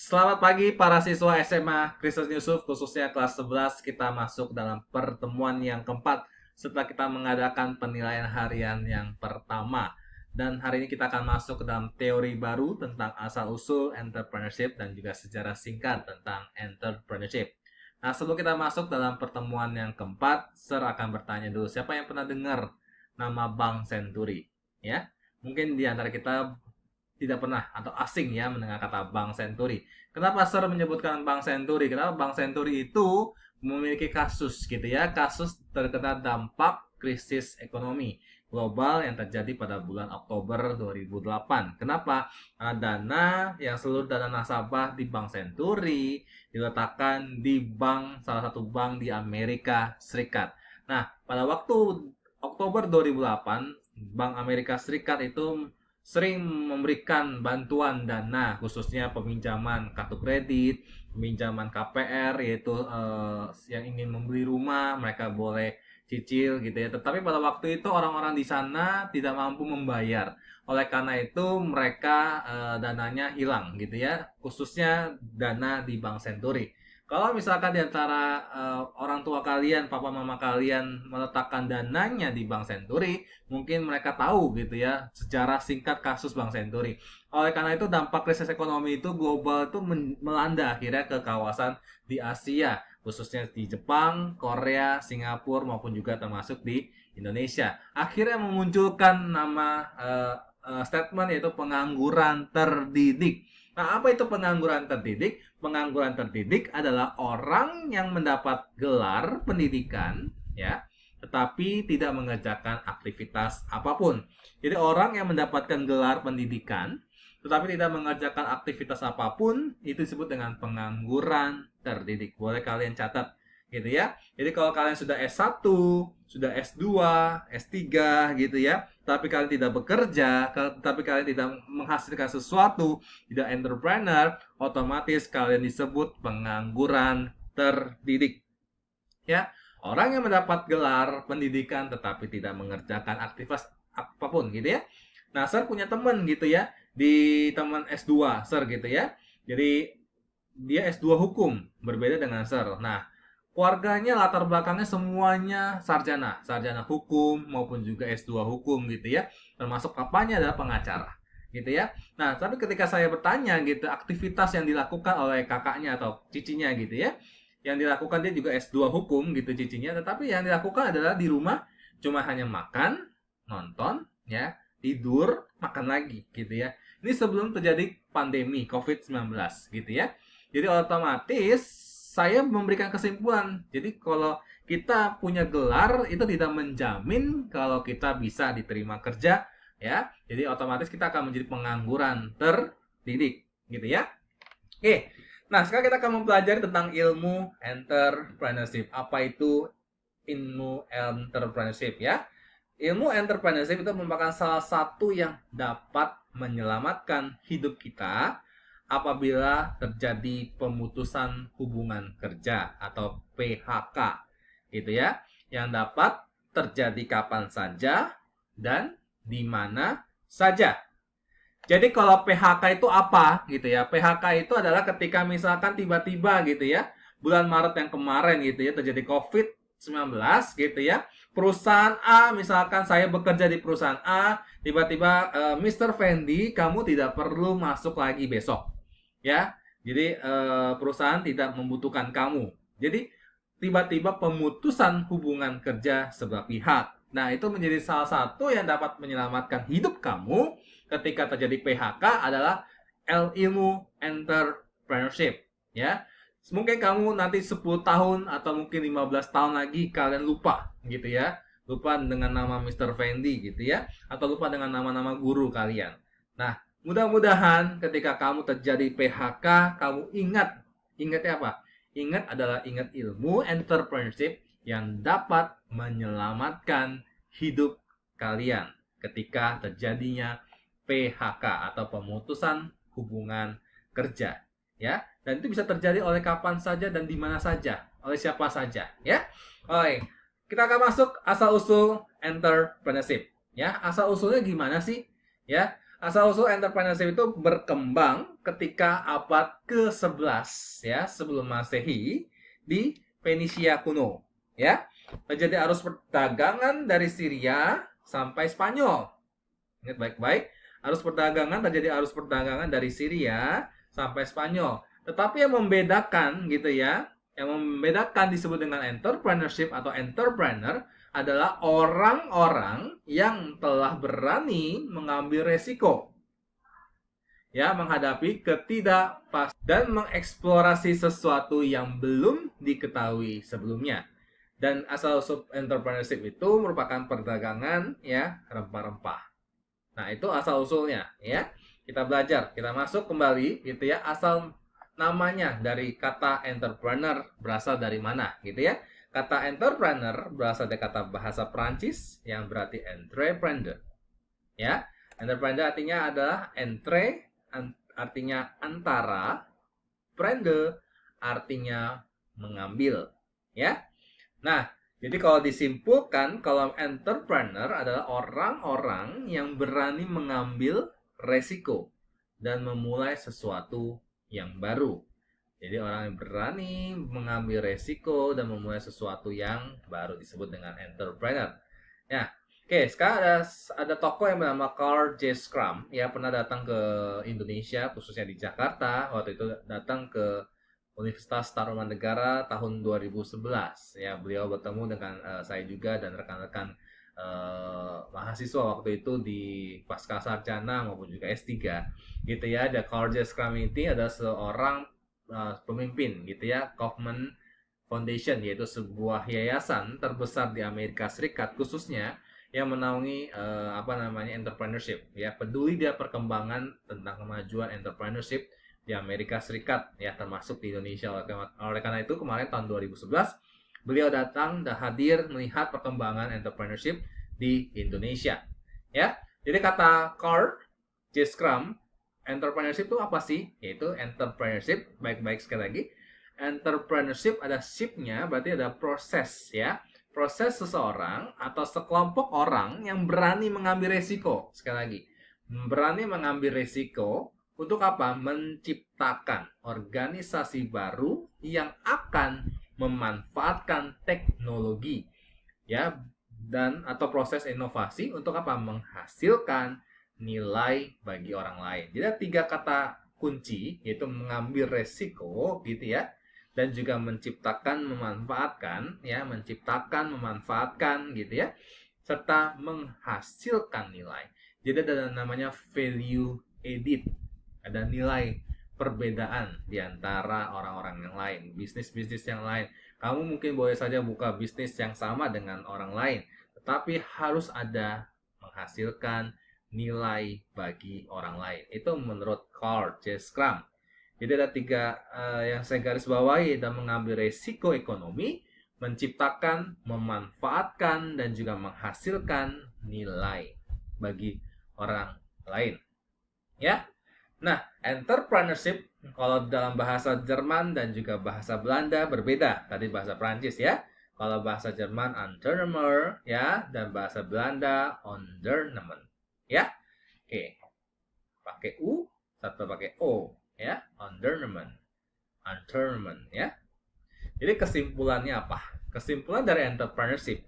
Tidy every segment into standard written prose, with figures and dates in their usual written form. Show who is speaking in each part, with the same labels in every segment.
Speaker 1: Selamat pagi para siswa SMA Kristus Yusuf, khususnya kelas 11. Kita masuk dalam pertemuan yang keempat setelah kita mengadakan penilaian harian yang pertama. Dan hari ini kita akan masuk ke dalam teori baru tentang asal-usul entrepreneurship dan juga sejarah singkat tentang entrepreneurship. Nah, sebelum kita masuk dalam pertemuan yang keempat, Sir akan bertanya dulu, siapa yang pernah dengar nama Bank Senturi? Ya, mungkin di antara kita tidak pernah atau asing ya mendengar kata Bank Senturi. Kenapa Sir menyebutkan Bank Senturi? Kenapa Bank Senturi itu memiliki kasus gitu ya, kasus terkena dampak krisis ekonomi global yang terjadi pada bulan Oktober 2008. Kenapa? Karena dana yang seluruh dana nasabah di Bank Senturi diletakkan di salah satu bank di Amerika Serikat. Nah, pada waktu Oktober 2008, Bank Amerika Serikat itu sering memberikan bantuan dana, khususnya peminjaman kartu kredit, peminjaman KPR, yaitu yang ingin membeli rumah mereka boleh cicil gitu ya. Tetapi pada waktu itu orang-orang di sana tidak mampu membayar. Oleh karena itu mereka dananya hilang gitu ya, khususnya dana di Bank Senturi. Kalau misalkan di antara orang tua kalian, papa mama kalian meletakkan dananya di Bank Senturi, mungkin mereka tahu gitu ya sejarah singkat kasus Bank Senturi. Oleh karena itu dampak krisis ekonomi itu global itu melanda akhirnya ke kawasan di Asia, khususnya di Jepang, Korea, Singapura maupun juga termasuk di Indonesia. Akhirnya memunculkan nama statement yaitu pengangguran terdidik. Nah, apa itu pengangguran terdidik? Pengangguran terdidik adalah orang yang mendapat gelar pendidikan, ya, tetapi tidak mengerjakan aktivitas apapun. Jadi orang yang mendapatkan gelar pendidikan, tetapi tidak mengerjakan aktivitas apapun, itu disebut dengan pengangguran terdidik. Boleh kalian catat gitu ya. Jadi kalau kalian sudah S1, sudah S2, S3 gitu ya, tapi kalian tidak bekerja, tapi kalian tidak menghasilkan sesuatu, tidak entrepreneur, otomatis kalian disebut pengangguran terdidik. Ya, orang yang mendapat gelar pendidikan tetapi tidak mengerjakan aktivitas apapun gitu ya. Nah, Sir punya teman gitu ya, di teman S2, Sir gitu ya. Jadi dia S2 hukum, berbeda dengan Sir. Nah, keluarganya latar belakangnya semuanya sarjana hukum maupun juga S2 hukum gitu ya. Termasuk papanya adalah pengacara gitu ya. Nah, tapi ketika saya bertanya gitu, aktivitas yang dilakukan oleh kakaknya atau cicinya gitu ya, yang dilakukan dia juga S2 hukum gitu cicinya, tetapi yang dilakukan adalah di rumah cuma hanya makan, nonton, ya, tidur, makan lagi gitu ya. Ini sebelum terjadi pandemi COVID-19 gitu ya. Jadi otomatis saya memberikan kesimpulan. Jadi kalau kita punya gelar itu tidak menjamin kalau kita bisa diterima kerja ya. Jadi otomatis kita akan menjadi pengangguran terdidik gitu ya. Oke. Nah, sekarang kita akan mempelajari tentang ilmu entrepreneurship. Apa itu ilmu entrepreneurship ya? Ilmu entrepreneurship itu merupakan salah satu yang dapat menyelamatkan hidup kita apabila terjadi pemutusan hubungan kerja atau PHK gitu ya, yang dapat terjadi kapan saja dan di mana saja. Jadi kalau PHK itu apa gitu ya? PHK itu adalah ketika misalkan tiba-tiba gitu ya, bulan Maret yang kemarin gitu ya terjadi COVID-19 gitu ya. Perusahaan A, misalkan saya bekerja di perusahaan A, tiba-tiba Mr. Fendi kamu tidak perlu masuk lagi besok. Ya. Jadi perusahaan tidak membutuhkan kamu. Jadi tiba-tiba pemutusan hubungan kerja sebelah pihak. Nah, itu menjadi salah satu yang dapat menyelamatkan hidup kamu ketika terjadi PHK adalah ilmu entrepreneurship ya. Mungkin kamu nanti 10 tahun atau mungkin 15 tahun lagi kalian lupa gitu ya. Lupa dengan nama Mr. Fendi gitu ya, atau lupa dengan nama-nama guru kalian. Nah, mudah-mudahan ketika kamu terjadi PHK, kamu ingatnya apa? Ingat ilmu entrepreneurship yang dapat menyelamatkan hidup kalian ketika terjadinya PHK atau pemutusan hubungan kerja ya, dan itu bisa terjadi oleh kapan saja dan di mana saja, oleh siapa saja ya. Oke, kita akan masuk asal usul entrepreneurship ya. Asal usulnya gimana sih ya? Asal-usul entrepreneurship itu berkembang ketika abad ke-11 ya sebelum Masehi di Fenisia kuno ya. Terjadi arus perdagangan dari Syria sampai Spanyol. Ingat baik-baik, terjadi arus perdagangan dari Syria sampai Spanyol. Tetapi yang membedakan gitu ya, yang membedakan disebut dengan entrepreneurship atau entrepreneur adalah orang-orang yang telah berani mengambil resiko ya, menghadapi ketidakpastian dan mengeksplorasi sesuatu yang belum diketahui sebelumnya. Dan asal-usul entrepreneurship itu merupakan perdagangan ya rempah-rempah. Nah, itu asal-usulnya ya. Kita belajar, kita masuk kembali gitu ya, asal namanya dari kata entrepreneur berasal dari mana gitu ya. Kata entrepreneur berasal dari kata bahasa Prancis yang berarti entrepreneur. Ya, entrepreneur artinya adalah entre artinya antara, prendre artinya mengambil, ya. Nah, jadi kalau disimpulkan, kalau entrepreneur adalah orang-orang yang berani mengambil resiko dan memulai sesuatu yang baru. Jadi orang yang berani mengambil resiko dan memulai sesuatu yang baru disebut dengan entrepreneur. Ya, oke, sekarang ada tokoh yang bernama Carl J. Schramm ya, pernah datang ke Indonesia khususnya di Jakarta. Waktu itu datang ke Universitas Tarumanegara tahun 2011 ya. Beliau bertemu dengan saya juga dan rekan-rekan mahasiswa waktu itu di pasca sarjana maupun juga S3 gitu ya. Ada Carl J. Schramm ini adalah seorang pemimpin gitu ya, Kauffman Foundation, yaitu sebuah yayasan terbesar di Amerika Serikat khususnya yang menaungi entrepreneurship ya, peduli dia perkembangan tentang kemajuan entrepreneurship di Amerika Serikat ya, termasuk di Indonesia. Oleh karena itu kemarin tahun 2011 beliau datang dan hadir melihat perkembangan entrepreneurship di Indonesia ya. Jadi kata Carl J. Schramm, entrepreneurship itu apa sih? Yaitu entrepreneurship, baik-baik sekali lagi, entrepreneurship ada ship-nya, berarti ada proses ya. Proses seseorang atau sekelompok orang yang berani mengambil resiko. Sekali lagi, berani mengambil resiko untuk apa? Menciptakan organisasi baru yang akan memanfaatkan teknologi ya, dan atau proses inovasi untuk apa? Menghasilkan nilai bagi orang lain. Jadi ada 3 kata kunci, yaitu mengambil resiko gitu ya, dan juga menciptakan, memanfaatkan ya, memanfaatkan gitu ya, serta menghasilkan nilai. Jadi ada namanya value added, ada nilai perbedaan di antara orang-orang yang lain, bisnis-bisnis yang lain. Kamu mungkin boleh saja buka bisnis yang sama dengan orang lain, tetapi harus ada menghasilkan nilai bagi orang lain. Itu menurut Carl J. Schramm. Jadi ada 3 yang saya garis bawahi, dan mengambil resiko ekonomi, menciptakan, memanfaatkan, dan juga menghasilkan nilai bagi orang lain. Ya. Nah, entrepreneurship kalau dalam bahasa Jerman dan juga bahasa Belanda berbeda. Tadi bahasa Prancis ya. Kalau bahasa Jerman Unternehmer ya, dan bahasa Belanda Ondernemen. Ya. Oke. Pakai U, satu pakai O ya, Ondernemen ya. Jadi kesimpulannya apa? Kesimpulan dari entrepreneurship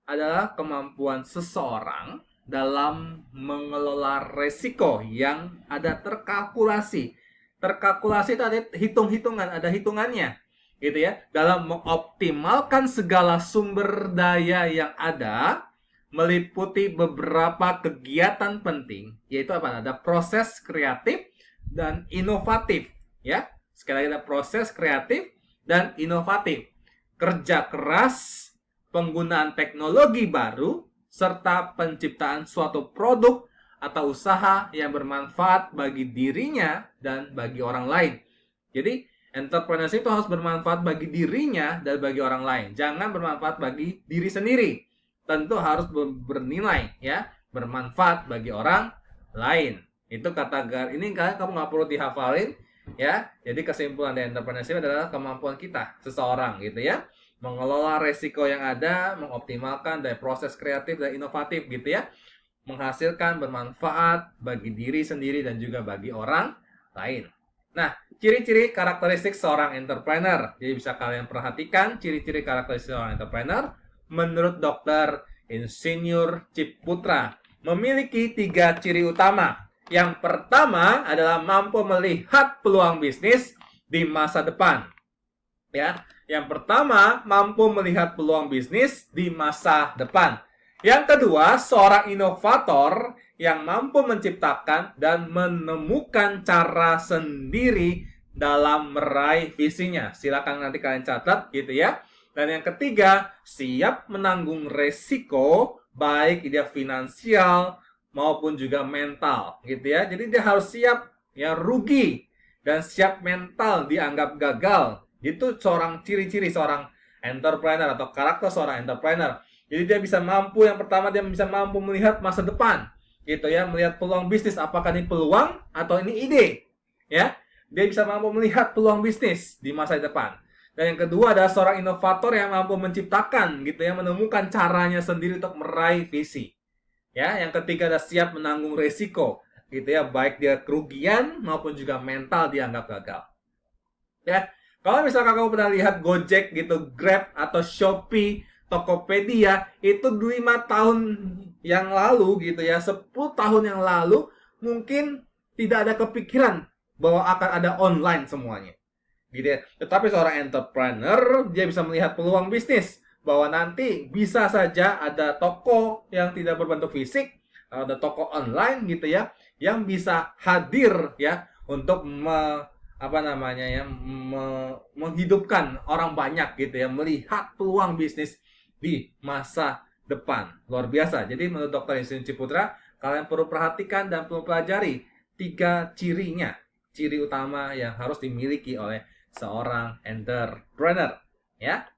Speaker 1: adalah kemampuan seseorang dalam mengelola resiko yang ada terkalkulasi. Terkalkulasi itu ada hitung-hitungan, ada hitungannya gitu ya, dalam mengoptimalkan segala sumber daya yang ada, meliputi beberapa kegiatan penting, yaitu apa? Ada proses kreatif dan inovatif ya. Sekali lagi, ada proses kreatif dan inovatif, kerja keras, penggunaan teknologi baru, serta penciptaan suatu produk atau usaha yang bermanfaat bagi dirinya dan bagi orang lain. Jadi entrepreneurship itu harus bermanfaat bagi dirinya dan bagi orang lain, jangan bermanfaat bagi diri sendiri. Tentu harus bernilai ya, bermanfaat bagi orang lain. Itu kata ini kamu nggak perlu dihafalin ya. Jadi kesimpulan dari entrepreneurship adalah kemampuan kita seseorang gitu ya, mengelola resiko yang ada, mengoptimalkan dari proses kreatif dan inovatif gitu ya, menghasilkan, bermanfaat bagi diri sendiri dan juga bagi orang lain. Nah, ciri-ciri karakteristik seorang entrepreneur. Jadi bisa kalian perhatikan ciri-ciri karakteristik seorang entrepreneur menurut Dr. Insinyur Ciputra memiliki 3 ciri utama. Yang pertama adalah mampu melihat peluang bisnis di masa depan. Ya, yang pertama mampu melihat peluang bisnis di masa depan. Yang kedua, seorang inovator yang mampu menciptakan dan menemukan cara sendiri dalam meraih visinya. Silakan nanti kalian catat gitu ya. Dan yang ketiga, siap menanggung resiko baik dia finansial maupun juga mental gitu ya. Jadi dia harus siap ya rugi dan siap mental dianggap gagal. Itu seorang ciri-ciri seorang entrepreneur atau karakter seorang entrepreneur. Jadi dia bisa mampu, yang pertama dia bisa mampu melihat masa depan gitu ya, melihat peluang bisnis, apakah ini peluang atau ini ide ya. Dia bisa mampu melihat peluang bisnis di masa depan. Dan yang kedua adalah seorang inovator yang mampu menciptakan gitu ya, menemukan caranya sendiri untuk meraih visi. Ya, yang ketiga adalah siap menanggung resiko gitu ya, baik dia kerugian maupun juga mental dianggap gagal. Ya, kalau misalkan kamu pernah lihat Gojek gitu, Grab atau Shopee, Tokopedia itu 5 tahun yang lalu gitu ya, 10 tahun yang lalu mungkin tidak ada kepikiran bahwa akan ada online semuanya. Gitu ya. Tetapi seorang entrepreneur dia bisa melihat peluang bisnis bahwa nanti bisa saja ada toko yang tidak berbentuk fisik, ada toko online gitu ya, yang bisa hadir ya untuk menghidupkan orang banyak gitu ya, melihat peluang bisnis di masa depan. Luar biasa. Jadi menurut Dr. Insinyur Ciputra, kalian perlu perhatikan dan perlu pelajari 3 cirinya, ciri utama yang harus dimiliki oleh seorang entrepreneur ya.